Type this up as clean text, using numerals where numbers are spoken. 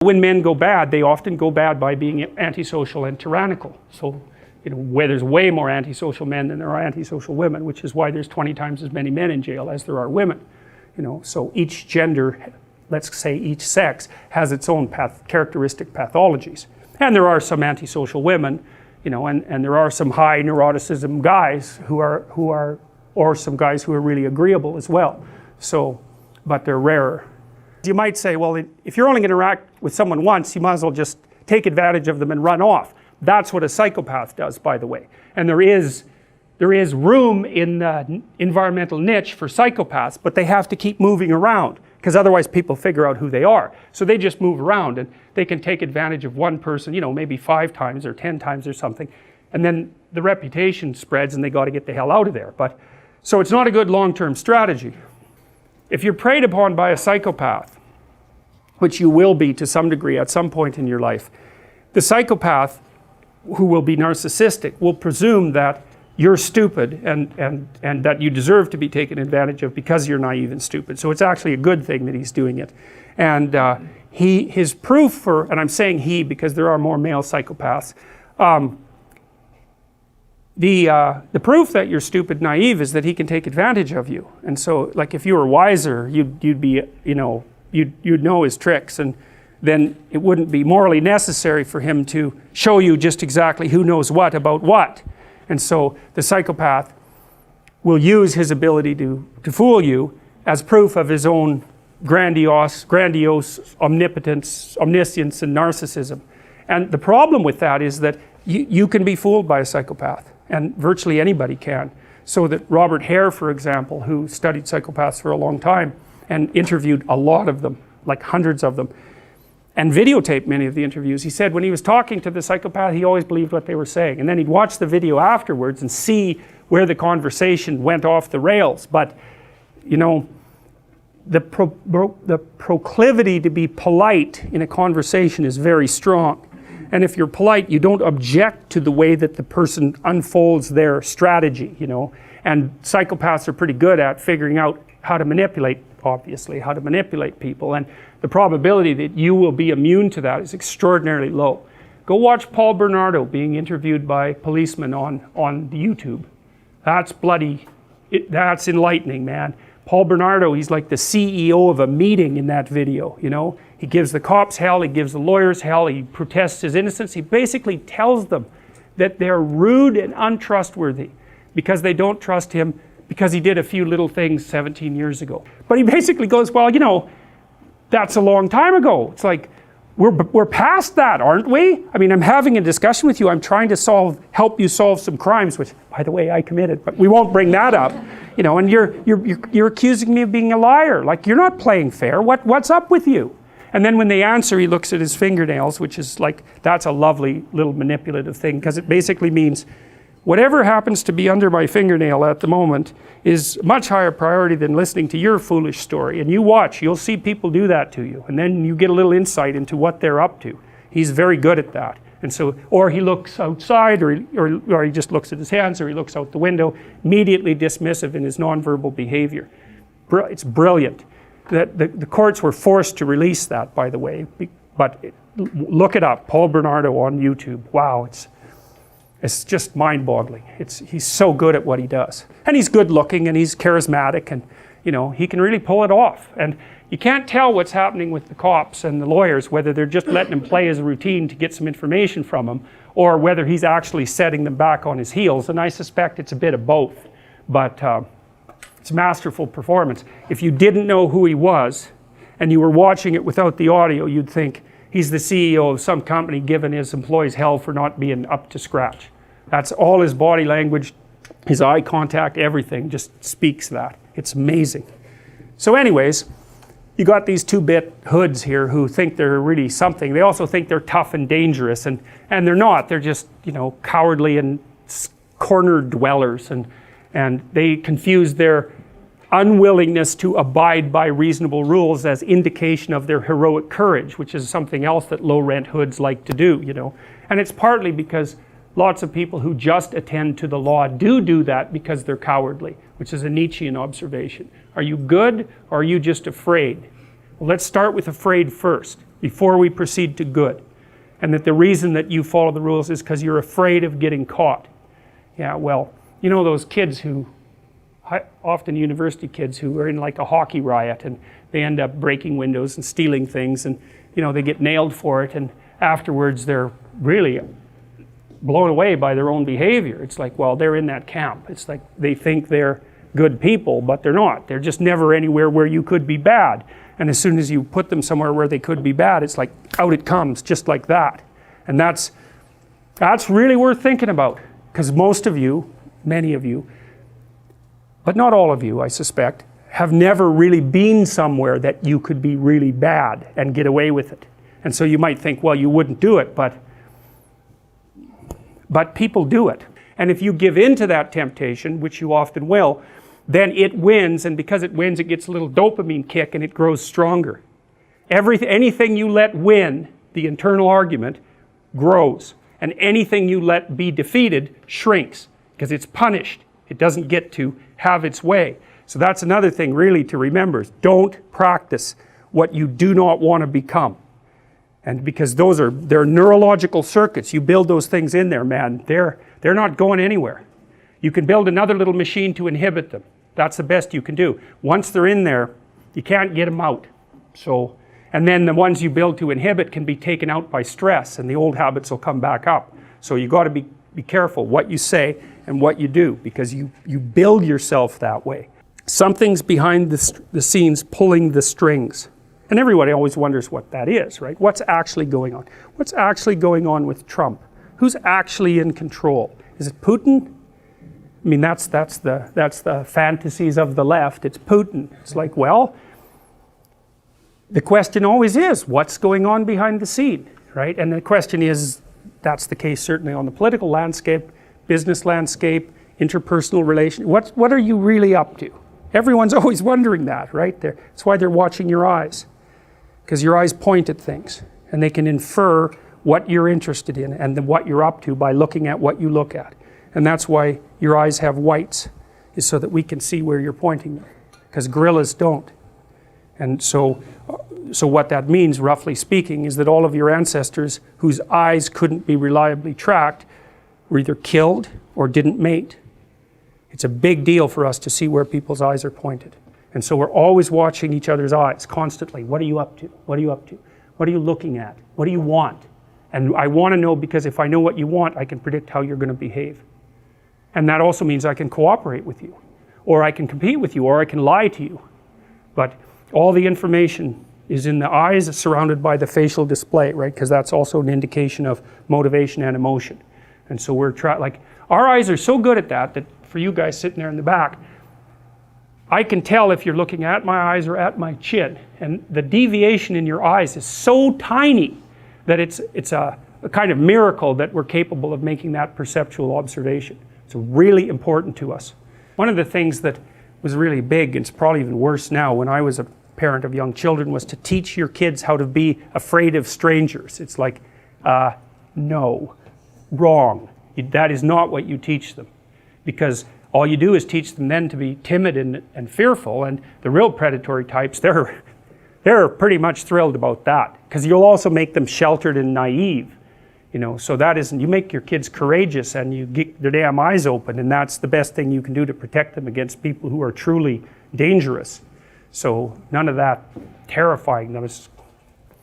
When men go bad, they often go bad by being antisocial and tyrannical. So, where there's way more antisocial men than there are antisocial women, which is why there's 20 times as many men in jail as there are women. So each gender, let's say each sex, has its own characteristic pathologies. And there are some antisocial women, and there are some high neuroticism guys or some guys who are really agreeable as well. So, but they're rarer. You might say, well, if you're only going to interact with someone once, you might as well just take advantage of them and run off. That's what a psychopath does, by the way. And there is room in the environmental niche for psychopaths, but they have to keep moving around, because otherwise people figure out who they are. So they just move around, and they can take advantage of one person, maybe 5 times or 10 times or something, and then the reputation spreads and they got to get the hell out of there. So it's not a good long-term strategy. If you're preyed upon by a psychopath, which you will be to some degree at some point in your life, the psychopath, who will be narcissistic, will presume that you're stupid and that you deserve to be taken advantage of because you're naive and stupid. So it's actually a good thing that he's doing it. And his proof for, and I'm saying he because there are more male psychopaths, the proof that you're stupid, naive, is that he can take advantage of you. And so, like, if you were wiser, you'd be, you'd know his tricks, and then it wouldn't be morally necessary for him to show you just exactly who knows what about what. And so the psychopath will use his ability to fool you as proof of his own grandiose omnipotence, omniscience, and narcissism. And the problem with that is that you can be fooled by a psychopath, and virtually anybody can. So that Robert Hare, for example, who studied psychopaths for a long time and interviewed a lot of them, like hundreds of them, and videotaped many of the interviews, he said when he was talking to the psychopath, he always believed what they were saying. And then he'd watch the video afterwards and see where the conversation went off the rails. But, the proclivity to be polite in a conversation is very strong. And if you're polite, you don't object to the way that the person unfolds their strategy, And psychopaths are pretty good at figuring out how to manipulate, obviously, how to manipulate people. And the probability that you will be immune to that is extraordinarily low. Go watch Paul Bernardo being interviewed by policemen on YouTube. That's that's enlightening, man. Paul Bernardo, he's like the CEO of a meeting in that video, He gives the cops hell, he gives the lawyers hell, he protests his innocence. He basically tells them that they're rude and untrustworthy because they don't trust him because he did a few little things 17 years ago. But he basically goes, well, that's a long time ago. It's like, we're past that, aren't we? I mean, I'm having a discussion with you. I'm trying to help you solve some crimes, which, by the way, I committed, but we won't bring that up. And you're accusing me of being a liar. Like, you're not playing fair. What's up with you? And then when they answer, he looks at his fingernails, which is like, that's a lovely little manipulative thing, because it basically means whatever happens to be under my fingernail at the moment is much higher priority than listening to your foolish story. And you watch, you'll see people do that to you. And then you get a little insight into what they're up to. He's very good at that. And so, or he looks outside, or he just looks at his hands, or he looks out the window, immediately dismissive in his nonverbal behavior. It's brilliant. The courts were forced to release that, by the way. But look it up, Paul Bernardo on YouTube. Wow, it's just mind-boggling. He's so good at what he does. And he's good-looking, and he's charismatic, and he can really pull it off. And you can't tell what's happening with the cops and the lawyers, whether they're just letting him play as a routine to get some information from him, or whether he's actually setting them back on his heels. And I suspect it's a bit of both. But it's masterful performance. If you didn't know who he was, and you were watching it without the audio, you'd think he's the CEO of some company giving his employees hell for not being up to scratch. That's all his body language, his eye contact, everything just speaks that. It's amazing. So anyways, you got these 2-bit hoods here who think they're really something. They also think they're tough and dangerous, and they're not. They're just, cowardly and corner dwellers, and they confuse their unwillingness to abide by reasonable rules as indication of their heroic courage, which is something else that low-rent hoods like to do, And it's partly because lots of people who just attend to the law do that because they're cowardly, which is a Nietzschean observation. Are you good, or are you just afraid? Well, let's start with afraid first. before we proceed to good. And that the reason that you follow the rules is because you're afraid of getting caught. Yeah, well, you know those kids who, often university kids who are in like a hockey riot and they end up breaking windows and stealing things, and you know they get nailed for it, and afterwards they're really blown away by their own behavior. It's like, well, they're in that camp. It's like they think they're good people, but they're not. They're just never anywhere where you could be bad. And as soon as you put them somewhere where they could be bad, it's like out it comes, just like that. And that's really worth thinking about, because most of you, many of you, but not all of you, I suspect, have never really been somewhere that you could be really bad and get away with it. And so you might think, well, you wouldn't do it, but people do it. And if you give in to that temptation, which you often will, then it wins, and because it wins, it gets a little dopamine kick and it grows stronger. Anything you let win, the internal argument, grows. And anything you let be defeated shrinks, because it's punished. It doesn't get to have its way. So that's another thing really to remember, is don't practice what you do not want to become. And because they're neurological circuits, you build those things in there, man, they're not going anywhere. You can build another little machine to inhibit them. That's the best you can do. Once they're in there, you can't get them out. So, and then the ones you build to inhibit can be taken out by stress, and the old habits will come back up. So you got to be careful what you say and what you do, because you build yourself that way. Something's behind the scenes pulling the strings. And everybody always wonders what that is, right? What's actually going on? What's actually going on with Trump? Who's actually in control? Is it Putin? I mean, that's the fantasies of the left. It's Putin. It's like, well, the question always is, what's going on behind the scene, right? And the question is, that's the case certainly on the political landscape, business landscape, interpersonal relations. What are you really up to? Everyone's always wondering that, right? That's why they're watching your eyes, because your eyes point at things, and they can infer what you're interested in and what you're up to by looking at what you look at. And that's why your eyes have whites, is so that we can see where you're pointing them, because gorillas don't. And so what that means, roughly speaking, is that all of your ancestors whose eyes couldn't be reliably tracked were either killed or didn't mate. It's a big deal for us to see where people's eyes are pointed. And so we're always watching each other's eyes constantly. What are you up to? What are you up to? What are you looking at? What do you want? And I want to know, because if I know what you want, I can predict how you're going to behave. And that also means I can cooperate with you, or I can compete with you, or I can lie to you. But all the information is in the eyes, surrounded by the facial display, right? Because that's also an indication of motivation and emotion. And so we're like, our eyes are so good at that for you guys sitting there in the back, I can tell if you're looking at my eyes or at my chin. And the deviation in your eyes is so tiny that it's a kind of miracle that we're capable of making that perceptual observation. It's really important to us. One of the things that was really big, and it's probably even worse now, when I was a parent of young children, was to teach your kids how to be afraid of strangers. It's like, no, wrong. That is not what you teach them. Because all you do is teach them then to be timid and fearful, and the real predatory types, they're pretty much thrilled about that, because you'll also make them sheltered and naive. You know, so that isn't, you make your kids courageous and you get their damn eyes open, and that's the best thing you can do to protect them against people who are truly dangerous. So none of that terrifying them. It's